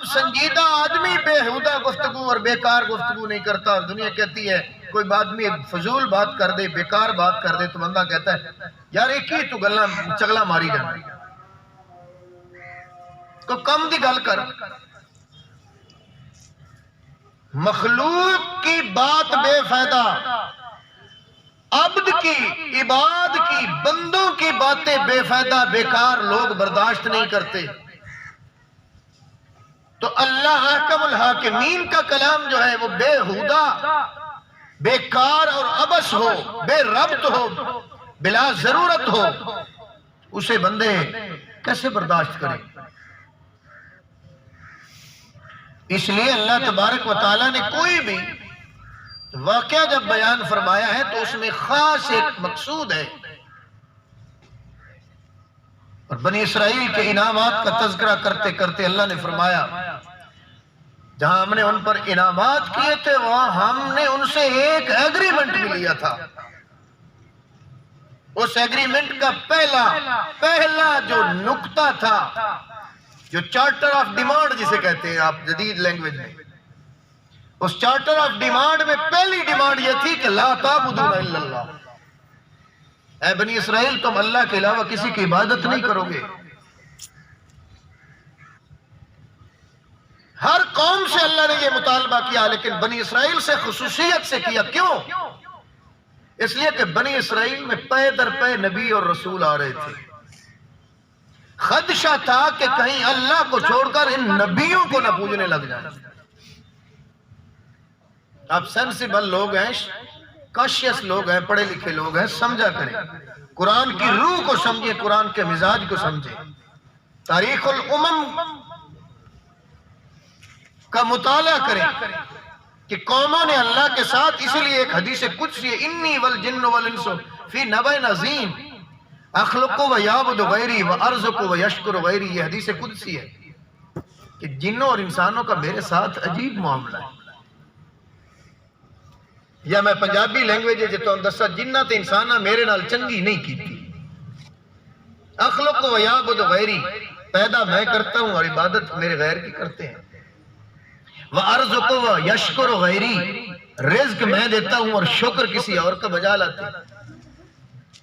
اب سنجیدہ آدمی بےہودہ گفتگو اور بیکار گفتگو نہیں کرتا، اور دنیا کہتی ہے کوئی آدمی فضول بات کر دے، بیکار بات کر دے تو بندہ کہتا ہے یار ایک ہی تو گلا چگلا ماری جانا، تو کم دی گل کر۔ مخلوق کی بات بے فائدہ، عبد کی، عباد کی، بندوں کی باتیں بے فائدہ بیکار لوگ برداشت نہیں کرتے، تو اللہ احکم الحاکمین کا کلام جو ہے وہ بےہودہ، بیکار اور عبث ہو، بے ربط ہو، بلا ضرورت ہو، اسے بندے کیسے برداشت کریں؟ اس لیے اللہ تبارک و تعالیٰ نے کوئی بھی واقعہ جب بیان فرمایا ہے تو اس میں خاص ایک مقصود ہے، اور بنی اسرائیل کے انعامات کا تذکرہ کرتے کرتے اللہ نے فرمایا جہاں ہم نے ان پر انعامات کیے تھے وہاں ہم نے ان سے ایک ایگریمنٹ بھی لیا تھا۔ اس ایگریمنٹ کا پہلا جو نقطہ تھا، جو چارٹر آف ڈیمانڈ جسے کہتے ہیں آپ جدید لینگویج میں، اس چارٹر آف ڈیمانڈ میں پہلی ڈیمانڈ یہ تھی کہ لا تعبدون الا اللہ، اے بنی اسرائیل تم اللہ کے علاوہ کسی کی عبادت نہیں کرو گے۔ ہر قوم سے اللہ نے یہ مطالبہ کیا، لیکن بنی اسرائیل سے خصوصیت سے کیا۔ کیوں؟ اس لیے کہ بنی اسرائیل میں پے در پے نبی اور رسول آ رہے تھے، خدشہ تھا کہ کہیں اللہ کو چھوڑ کر ان نبیوں کو نہ پوجنے لگ جائیں۔ آپ سینسیبل لوگ ہیں، کاشیس لوگ ہیں، پڑھے لکھے لوگ ہیں، سمجھا کریں، قرآن کی روح کو سمجھیں، قرآن کے مزاج کو سمجھیں، تاریخ الامم کا مطالعہ کریں کہ قوموں نے اللہ کے ساتھ، اسی لیے ایک حدیث قدسی ہے انی والجن والانس فی نبأ عظیم اخلق و یعبد غیری و ارزق و یشکر غیری، یہ حدیث قدسی ہے کہ جنوں اور انسانوں کا میرے ساتھ عجیب معاملہ ہے، یا میں پنجابی لینگویج جتوں دسا جنہ تے انسانہ میرے نال چنگی نہیں کیتی۔ اخلق و یعبد غیری، پیدا میں کرتا ہوں اور عبادت میرے غیر کی کرتے ہیں، وَأَرْزُقُ وَيَشْكُرُ غَيْرِي، رزق میں دیتا ہوں اور شکر کسی اور کا بجا لاتے ہیں۔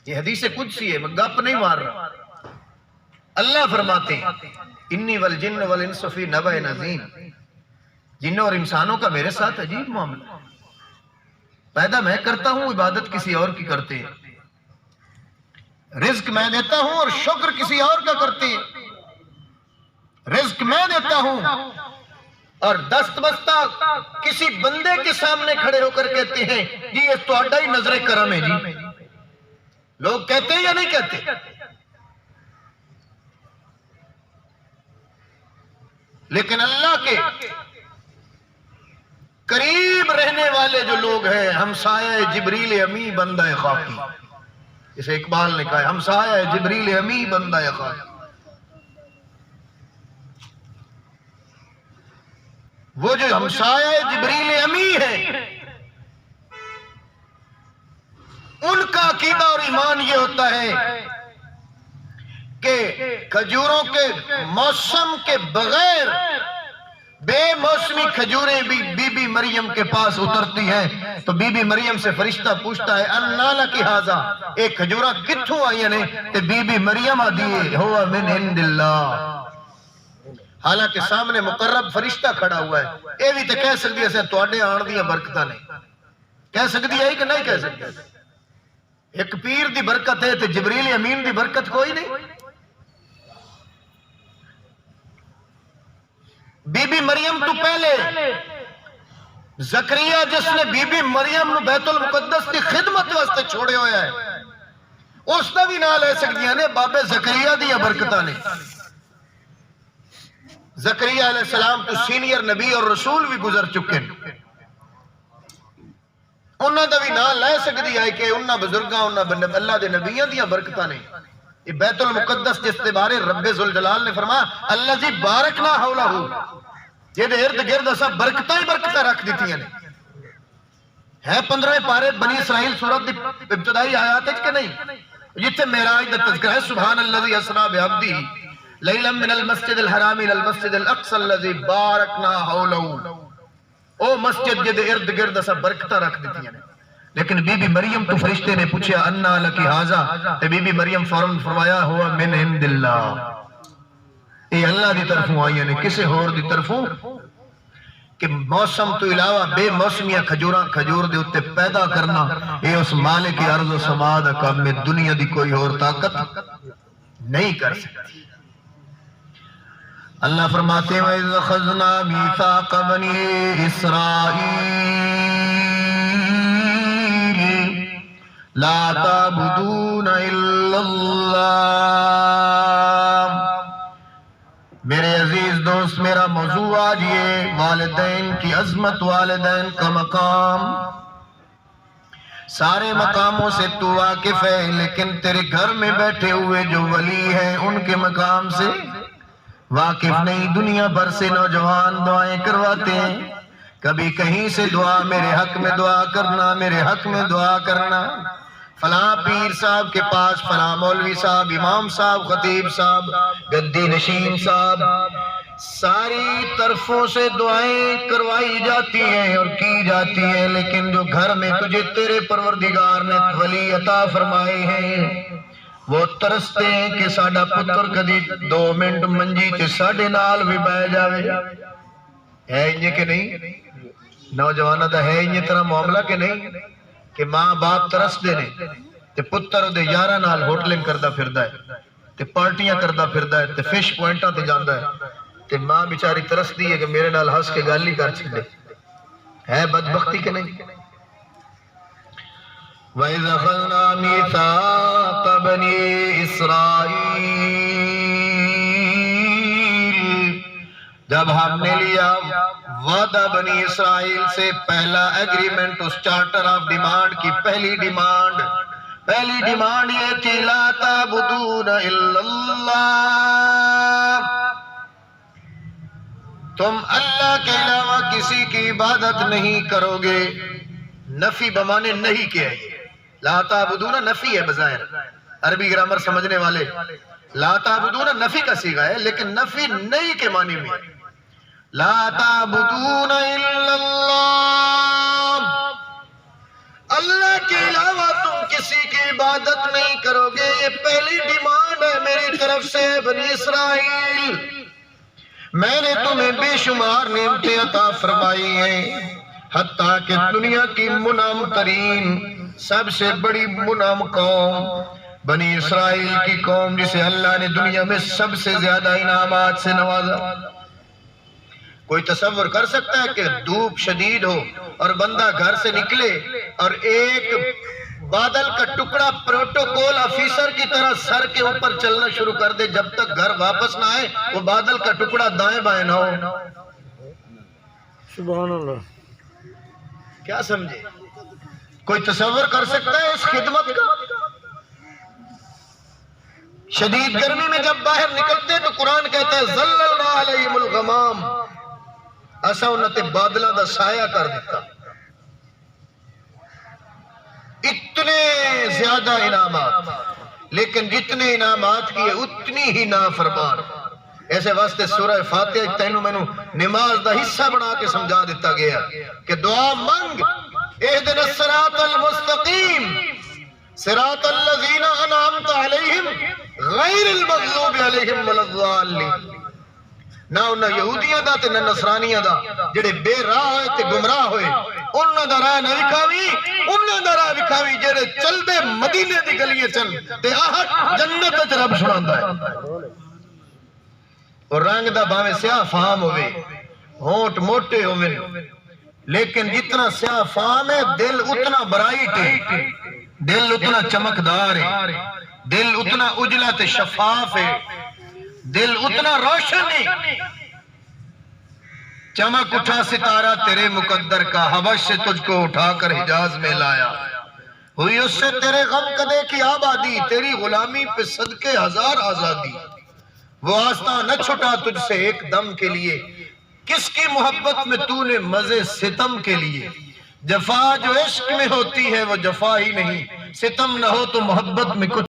یہ حدیث قدسی ہے، میں گپ نہیں مار رہا۔ اللہ فرماتے ہیں انی والجن والانس فی نبأ عظیم، جنوں اور انسانوں کا میرے ساتھ عجیب معاملہ ہے، پیدا میں کرتا ہوں عبادت کسی اور کی کرتے ہیں، رزق میں دیتا ہوں اور شکر کسی اور کا کرتے ہیں، رزق میں دیتا ہوں اور دست بستہ کسی بندے کے سامنے کھڑے ہو کر کہتے ہیں جی یہ تو اڈا ہی نظر کرم ہے جی، لوگ کہتے ہیں یا نہیں کہتے؟ لیکن اللہ کے قریب رہنے والے جو لوگ ہیں، ہمسایہ جبریل امی بندہ خاکی، جسے اقبال نے کہا ہمسایہ جبریل امی بندہ خاکی، وہ جو ہمسایہ جبریل امی ہے ان کا عقیدہ اور ایمان یہ ہوتا ہے کہ کھجوروں کے موسم کے بغیر بے موسمی کھجوریں بھی بی بی مریم کے پاس اترتی ہیں، تو بی بی مریم سے فرشتہ پوچھتا ہے اَنَّا لَكِ هَذَا، ایک کھجورہ کتھوں آئی نے؟ کہ بی بی مریم دیئے ہوا من عند اللہ، حالانکہ سامنے مقرب فرشتہ کھڑا ہوا ہے۔ اے بھی تے کہہ سکتی ہے تواڈے آن دیاں برکتاں نے، کہہ سکتی ہے کہ نہیں کہہ سکتی؟ ایک پیر دی برکت ہے تے جبریل امین دی برکت کوئی نہیں۔ بی بی مریم تو پہلے زکریا جس نے بی بی مریم نو بیت المقدس کی خدمت واسطے چھوڑے ہویا ہے، اس دا بھی نہ لے سکتی نے بابے زکریا دی برکتاں نے۔ زکریا علیہ السلام تو سینئر نبی اور رسول بھی گزر چکے ہیں، انہاں دا بھی نہ لے سکتی ہے کہ انہاں بزرگاں انہاں اللہ دے نبیاں دیاں برکتاں نے۔ یہ بیت المقدس جس کے بارے رب ذوالجلال نے فرمایا الذی بارکنا حولہ، یہ دے ارد گرد سب برکتاں ہی برکتاں رکھ دیتی ہیں۔ ہے 15 پارے بنی اسرائیل سورت دی ابتدائی آیات ہے کہ نہیں، جتھے معراج دا تذکرہ ہے سبحان الذی اسریٰ بعبدہ لیلا من المسجد الحرام الى المسجد الاقصى الذي بارکنا حوله، او مسجد جدے ارد گرد اسا برکتہ رکھ دیتی ہیں. لیکن بی بی مریم تو فرشتے نے پوچھا انا لکی حاضا، تے بی بی مریم فوراً فرمایا ہوا من عند اللہ، اے اللہ دی طرفوں آئی ہیں، کسے ہور دی طرفوں؟ کہ موسم تو علاوہ بے موسمیہ کھجور دے اتے پیدا کرنا، اے اس مالک ارض و سما دا کام میں دنیا دی کوئی اور طاقت نہیں کر سکتی. اللہ فرماتے ہیں وَإِذْ أَخَذْنَا مِيثَاقَ بَنِي إِسْرَائِيلَ لَا تَعْبُدُونَ إِلَّا اللَّهَ. میرے عزیز دوست، میرا موضوع آج یہ والدین کی عظمت، والدین کا مقام. سارے مقاموں سے تو واقف ہے، لیکن تیرے گھر میں بیٹھے ہوئے جو ولی ہیں ان کے مقام سے واقف نہیں. دنیا بھر سے نوجوان دعائیں کرواتے ہیں، کبھی کہیں سے دعا، میرے حق میں دعا کرنا، میرے حق میں دعا کرنا، فلاں پیر صاحب کے پاس، فلاں مولوی صاحب، امام صاحب، خطیب صاحب، گدی نشین صاحب، ساری طرفوں سے دعائیں کروائی جاتی ہیں اور کی جاتی ہیں. لیکن جو گھر میں تجھے تیرے پروردگار نے ولی عطا فرمائے ہیں، وہ ترستے ہیں کہ ساڈا پتر کدی 2 منٹ منجی تے ساڈے نال بھی بہ جاوے. ہے یہ کہ نہیں؟ نوجوانہ دا ہے یہ طرح معاملہ کہ نہیں کہ ماں باپ ترستے نے تے پتر دے یاراں نال ہوٹلنگ کردا پھردا ہے تے پارٹیاں کردا پھردا ہے تے فش پوائنٹاں تے جاندا ہے تے ماں بیچاری ترسدی ہے کہ میرے نال ہنس کے گل ہی کر چھڈے. ہے بدبختی کہ نہیں؟ وَإِذْ أَخَذْنَا مِيثَاقَ بَنِي إِسْرَائِيلَ، جب ہم نے لیا وعدہ بنی اسرائیل سے، پہلا ایگریمنٹ، اس چارٹر آف ڈیمانڈ کی پہلی ڈیمانڈ یہ تھی لا تعبدون الا اللہ، تم اللہ کے علاوہ کسی کی عبادت نہیں کرو گے. نفی بمانے نہیں کیا ہے. لا تعبدون نفی ہے بظاہر، عربی گرامر سمجھنے والے لا تعبدون نفی کا صیغہ ہے، لیکن نفی نہیں کے معنی میں. لا تعبدون الا اللہ، اللہ کے علاوہ تم کسی کی عبادت نہیں کرو گے. یہ پہلی ڈیمانڈ ہے میری طرف سے بنی اسرائیل. میں نے تمہیں بے شمار نعمتیں عطا فرمائی ہیں، حتیٰ کہ دنیا کی منعم ترین، سب سے بڑی منعم قوم بنی اسرائیل کی قوم، جسے اللہ نے دنیا میں سب سے زیادہ انعامات سے نوازا. کوئی تصور کر سکتا ہے کہ دھوپ شدید ہو اور بندہ گھر سے نکلے اور ایک بادل کا ٹکڑا پروٹوکول آفیسر کی طرح سر کے اوپر چلنا شروع کر دے، جب تک گھر واپس نہ آئے وہ بادل کا ٹکڑا دائیں بائیں نہ ہو؟ سبحان اللہ. کیا سمجھے؟ کوئی تصور کر سکتا ہے اس خدمت کا؟ شدید گرمی میں جب باہر نکلتے تو قرآن کہتا ہے ظللنا علیہم الغمام، ایسا انہوں نے بادلہ دا سایہ کر دیتا. اتنے زیادہ انعامات، لیکن جتنے انعامات کی اتنی ہی نافرمان. ایسے واسطے سورہ فاتحہ تینوں میں نماز دا حصہ بنا کے سمجھا دیتا گیا کہ دعا منگ اہدنا الصراط المستقیم صراط الذین انعمت علیہم غیر المغضوب علیہم ولا الضالین. نہ انہاں یہودیاں دا تے نہ نصرانیاں دا جڑے بے راہ ہوئے تے گمراہ ہوئے، انہاں دا راہ نہ وکھاوی، انہاں دا راہ وکھاوی جڑے چل دے مدینے دی گلیاں چل تے آہٹ جنت وچ رب سناندا ہے. اور رنگ دا باویں سیاہ فام ہوئے، ہونٹ موٹے ہوئے، لیکن جتنا سیاہ فام ہے دل اتنا برائٹ ہے، دل اتنا چمکدار ہے، دل اتنا اجلا تے شفاف ہے، دل اتنا روشن ہے. چمک اٹھا ستارہ تیرے مقدر کا، حبش سے تجھ کو اٹھا کر حجاز میں لایا. ہوئی اس سے تیرے غم کدے کی آبادی، تیری غلامی پہ صدقے ہزار آزادی. وہ آستاں نہ چھٹا تجھ سے ایک دم کے لیے، کس کی محبت میں تو نے مزے ستم کے لیے. جفا جو عشق میں ہوتی ہے وہ جفا ہی نہیں، ستم نہ ہو تو محبت میں کچھ